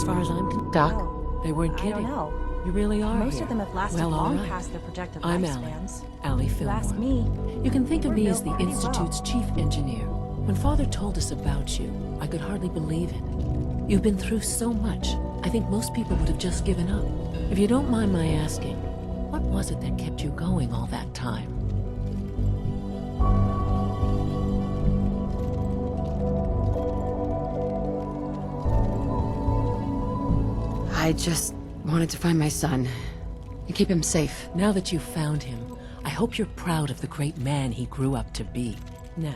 As far as I'm concerned, Doc? Oh, they weren't I kidding. don't know. You really are Most here. of them have lasted Well, all long right. past their projected I'm Allie. lifespans. Allie If you Fillmore. ask me, You can think of we're me as built the pretty Institute's well. chief engineer. When Father told us about you, I could hardly believe it. You've been through so much, I think most people would have just given up. If you don't mind my asking, what was it that kept you going all that time? I just wanted to find my son and keep him safe. Now that you've found him, I hope you're proud of the great man he grew up to be. Now,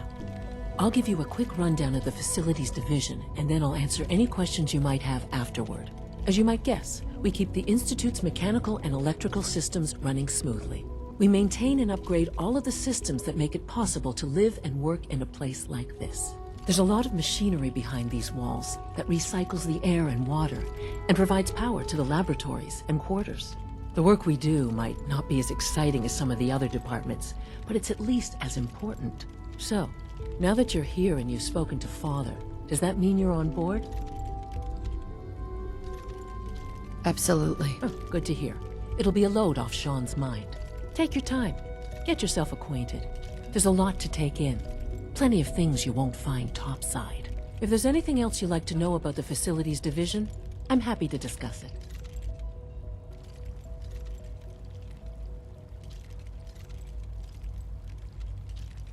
I'll give you a quick rundown of the Facilities Division, and then I'll answer any questions you might have afterward. As you might guess, we keep the Institute's mechanical and electrical systems running smoothly. We maintain and upgrade all of the systems that make it possible to live and work in a place like this. There's a lot of machinery behind these walls that recycles the air and water and provides power to the laboratories and quarters. The work we do might not be as exciting as some of the other departments, but it's at least as important. So, now that you're here and you've spoken to Father, does that mean you're on board? Absolutely. Oh, good to hear. It'll be a load off Sean's mind. Take your time. Get yourself acquainted. There's a lot to take in. Plenty of things you won't find topside. If there's anything else you'd like to know about the Facilities Division, I'm happy to discuss it.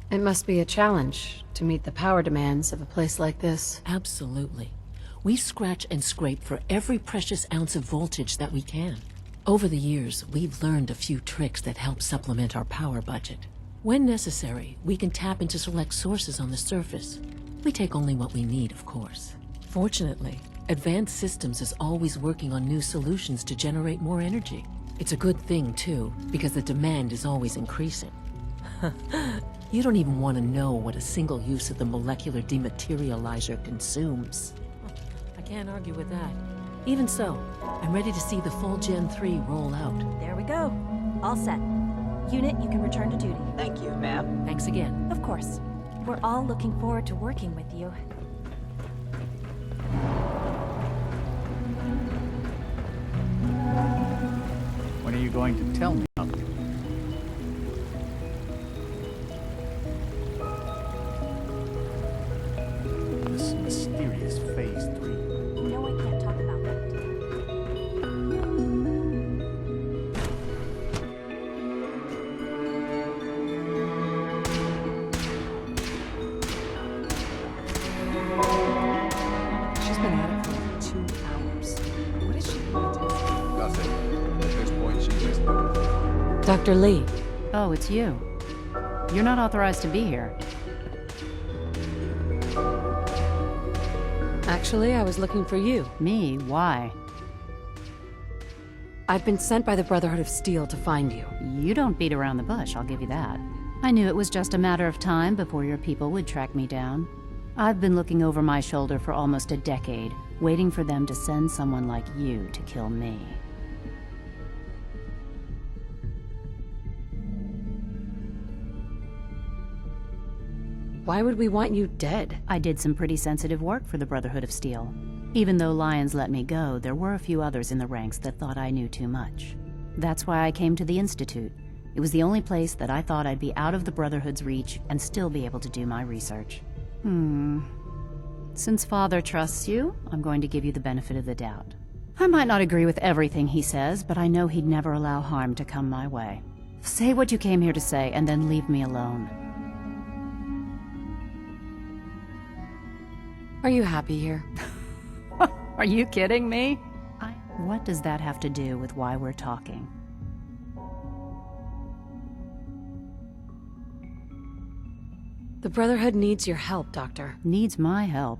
It must be a challenge to meet the power demands of a place like this. Absolutely. We scratch and scrape for every precious ounce of voltage that we can. Over the years, we've learned a few tricks that help supplement our power budget. When necessary, we can tap into select sources on the surface. We take only what we need, of course. Fortunately, Advanced Systems is always working on new solutions to generate more energy. It's a good thing, too, because the demand is always increasing. You don't even want to know what a single use of the molecular dematerializer consumes. I can't argue with that. Even so, I'm ready to see the full Gen 3 roll out. There we go. All set. Unit, you can return to duty. Thank you, ma'am. Thanks again. Of course. We're all looking forward to working with you. When are you going to tell me about it? This mysterious Phase 3. No, I can't talk about that. She's been at it for like 2 hours. What is she going to do? Nothing. At this point, she just... Dr. Lee, Oh, it's you. You're not authorized to be here. actually, I was looking for you. Me? Why? I've been sent by the Brotherhood of Steel to find you. You don't beat around the bush, I'll give you that. I knew it was just a matter of time before your people would track me down. I've been looking over my shoulder for almost a decade, waiting for them to send someone like you to kill me. Why would we want you dead? I did some pretty sensitive work for the Brotherhood of Steel. Even though Lyons let me go, there were a few others in the ranks that thought I knew too much. That's why I came to the Institute. It was the only place that I thought I'd be out of the Brotherhood's reach and still be able to do my research. Since Father trusts you, I'm going to give you the benefit of the doubt. I might not agree with everything he says, but I know he'd never allow harm to come my way. Say what you came here to say, and then leave me alone. Are you happy here? Are you kidding me? What does that have to do with why we're talking? The Brotherhood needs your help, Doctor. Needs my help.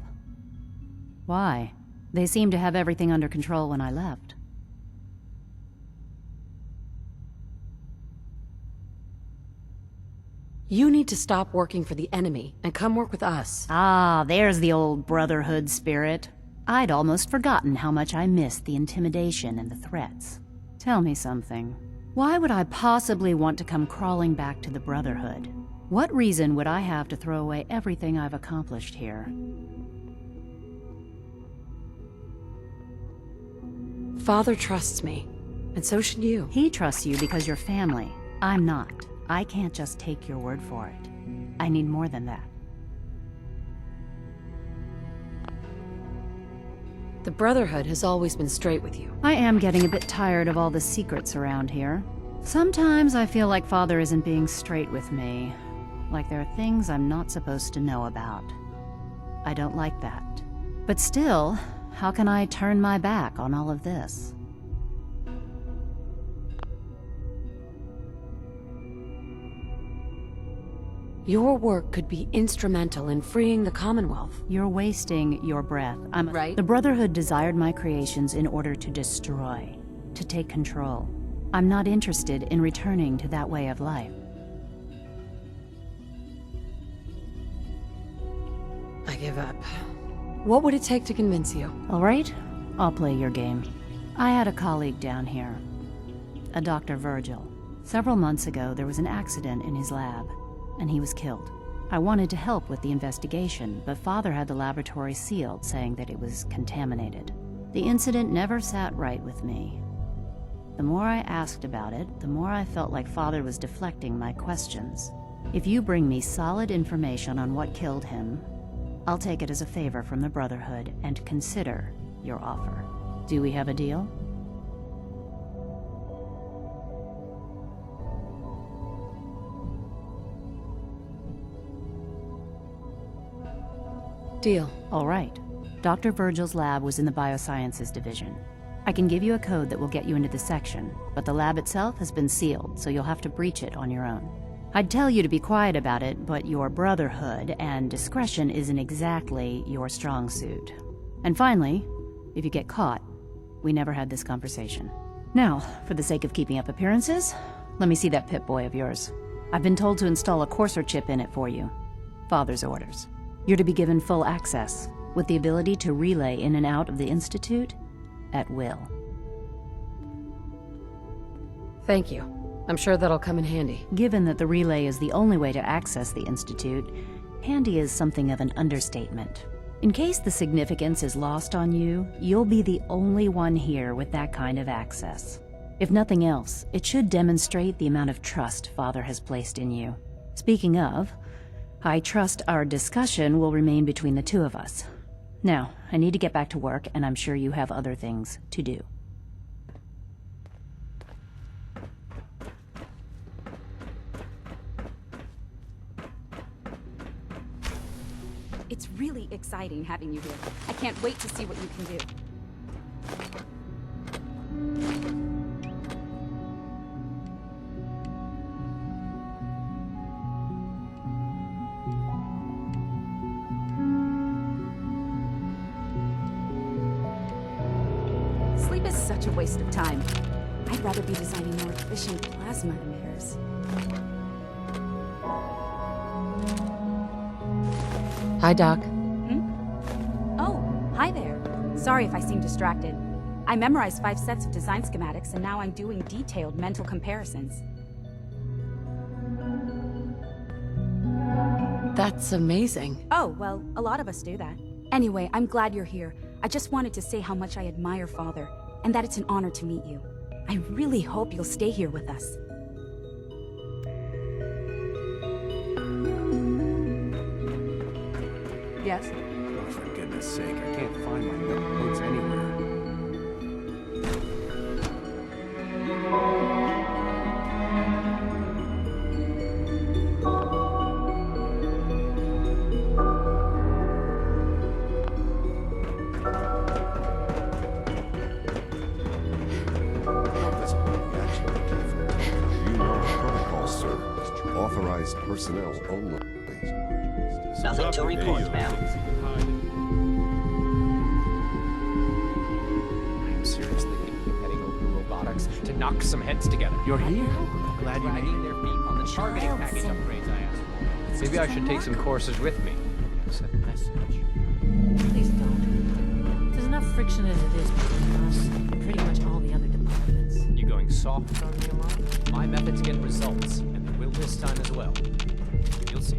Why? They seemed to have everything under control when I left. You need to stop working for the enemy and come work with us. Ah, there's the old Brotherhood spirit. I'd almost forgotten how much I missed the intimidation and the threats. Tell me something. Why would I possibly want to come crawling back to the Brotherhood? What reason would I have to throw away everything I've accomplished here? Father trusts me, and so should you. He trusts you because you're family. I'm not. I can't just take your word for it. I need more than that. The Brotherhood has always been straight with you. I am getting a bit tired of all the secrets around here. Sometimes I feel like Father isn't being straight with me. Like there are things I'm not supposed to know about. I don't like that. But still, how can I turn my back on all of this? Your work could be instrumental in freeing the Commonwealth. You're wasting your breath. Right. The Brotherhood desired my creations in order to destroy, to take control. I'm not interested in returning to that way of life. I give up. What would it take to convince you? All right, I'll play your game. I had a colleague down here, a Dr. Virgil. Several months ago, there was an accident in his lab, and he was killed. I wanted to help with the investigation, but Father had the laboratory sealed, saying that it was contaminated. The incident never sat right with me. The more I asked about it, the more I felt like Father was deflecting my questions. If you bring me solid information on what killed him, I'll take it as a favor from the Brotherhood and consider your offer. Do we have a deal? Deal. All right. Dr. Virgil's lab was in the Biosciences Division. I can give you a code that will get you into the section, but the lab itself has been sealed, so you'll have to breach it on your own. I'd tell you to be quiet about it, but your Brotherhood and discretion isn't exactly your strong suit. And finally, if you get caught, we never had this conversation. Now, for the sake of keeping up appearances, let me see that Pip-Boy of yours. I've been told to install a Courser chip in it for you. Father's orders. You're to be given full access, with the ability to relay in and out of the Institute at will. Thank you. I'm sure that'll come in handy. Given that the relay is the only way to access the Institute, handy is something of an understatement. In case the significance is lost on you, you'll be the only one here with that kind of access. If nothing else, it should demonstrate the amount of trust Father has placed in you. Speaking of, I trust our discussion will remain between the two of us. Now, I need to get back to work, and I'm sure you have other things to do. It's really exciting having you here. I can't wait to see what you can do. Sleep is such a waste of time. I'd rather be designing more efficient plasma emitters. Hi, Doc. Oh, hi there. Sorry if I seem distracted. I memorized 5 sets of design schematics, and now I'm doing detailed mental comparisons. That's amazing. Oh, well, a lot of us do that. Anyway, I'm glad you're here. I just wanted to say how much I admire Father, and that it's an honor to meet you. I really hope you'll stay here with us. Yes? Oh, for goodness sake, I can't find my notes anywhere. You know protocol, sir. Authorized personnel only. Nothing to report, ma'am. I'm seriously thinking of heading over to robotics to knock some heads together. You're here. Glad you made Dragging it. their feet on the targeting package upgrades I asked for. Maybe I should take some courses with me. Send a message. Please don't. There's enough friction as it is between us and pretty much all the other departments. You going soft on me a lot? My methods get results, and they will this time as well. You'll see.